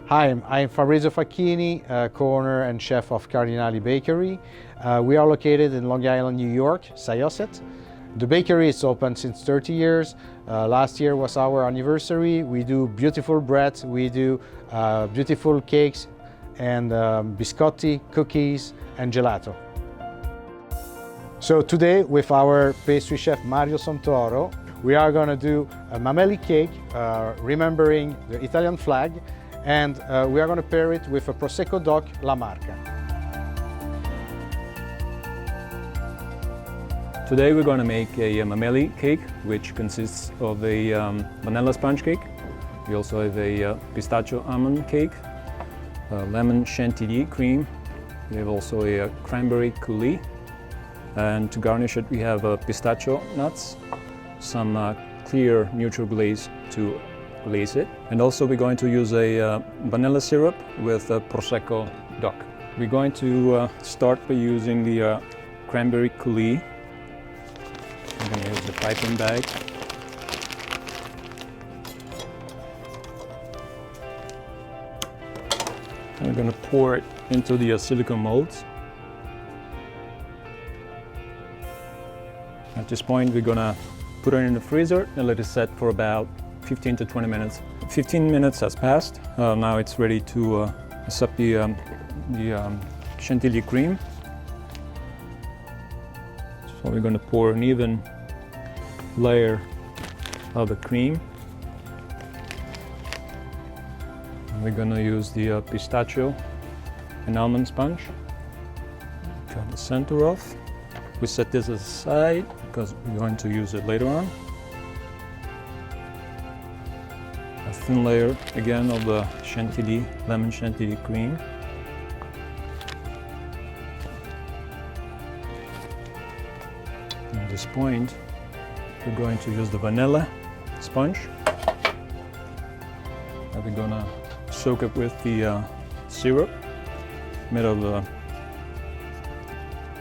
Hi, I'm Fabrizio Facchini, co-owner and chef of Cardinali Bakery. We are located in Long Island, New York, Syosset. The bakery is open since 30 years. Last year was our anniversary. We do beautiful breads, we do beautiful cakes and biscotti, cookies and gelato. So today with our pastry chef Mario Santoro, we are going to do a Mameli cake, remembering the Italian flag, and we are going to pair it with a Prosecco DOC La Marca. Today we're going to make a Mameli cake, which consists of a vanilla sponge cake. We also have a pistachio almond cake, lemon chantilly cream. We have also a cranberry coulis. And to garnish it, we have pistachio nuts, some clear neutral glaze to glaze it. And also we're going to use a vanilla syrup with a Prosecco DOC. We're going to start by using the cranberry coulis. I'm going to use the piping bag. And we're going to pour it into the silicone molds. At this point, we're going to put it in the freezer and let it set for about 15 to 20 minutes. 15 minutes has passed. Now it's ready to accept the chantilly cream. So we're going to pour an even layer of the cream. And we're going to use the pistachio and almond sponge. Cut the center off. We set this aside because we're going to use it later on. A thin layer again of the chantilly, lemon chantilly cream. At this point, we're going to use the vanilla sponge. And we're going to soak it with the syrup made of the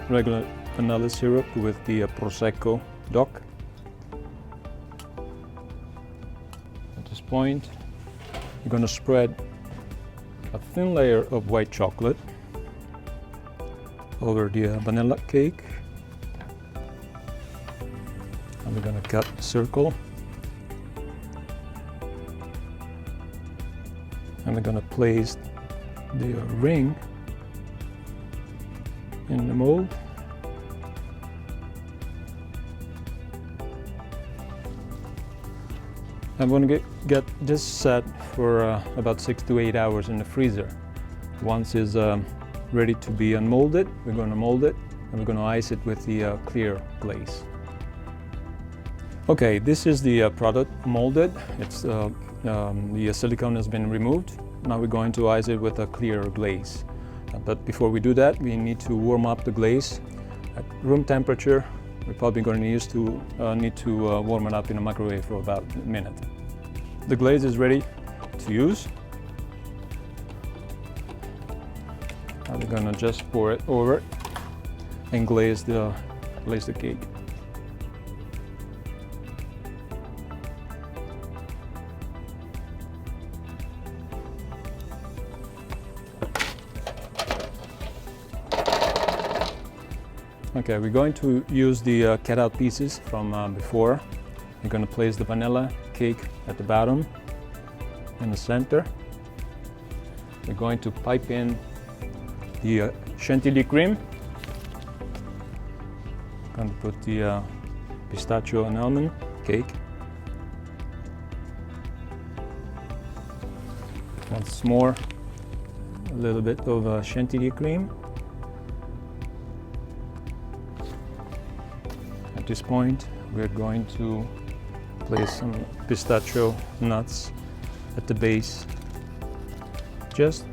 regular vanilla syrup with the Prosecco DOC. At this point, you're going to spread a thin layer of white chocolate over the vanilla cake. And we're going to cut a circle. And we're going to place the ring in the mold. I'm going to get this set for about 6 to 8 hours in the freezer. Once it's ready to be unmolded, we're going to mold it and we're going to ice it with the clear glaze. Okay, this is the product molded. It's the silicone has been removed. Now we're going to ice it with a clear glaze. But before we do that, we need to warm up the glaze at room temperature. We're probably going to need to warm it up in a microwave for about a minute. The glaze is ready to use. Now we're going to just pour it over and glaze the cake. Okay, we're going to use the cut-out pieces from before. We're going to place the vanilla cake at the bottom, in the center. We're going to pipe in the chantilly cream. I'm going to put the pistachio and almond cake. Once more, a little bit of chantilly cream. At this point, we're going to place some pistachio nuts at the base, just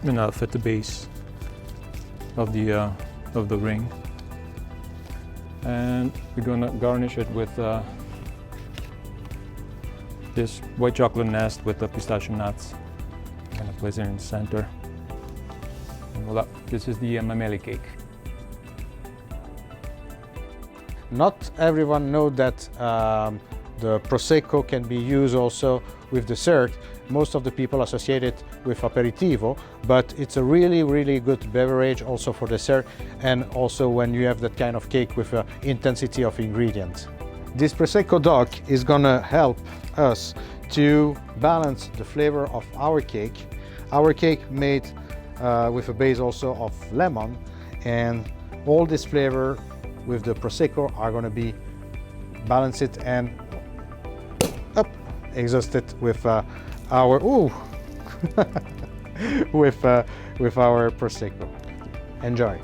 enough at the base of the ring, and we're going to garnish it with this white chocolate nest with the pistachio nuts. I'm going to place it in the center. And voila, this is the Mameli cake. Not everyone knows that the Prosecco can be used also with dessert. most of the people associate it with aperitivo, but it's a really good beverage also for dessert, and also when you have that kind of cake with intensity of ingredients. This Prosecco DOC is gonna help us to balance the flavor of our cake. Our cake made with a base also of lemon, and all this flavor with the Prosecco are gonna be balanced and exhausted with our with our Prosecco. Enjoy.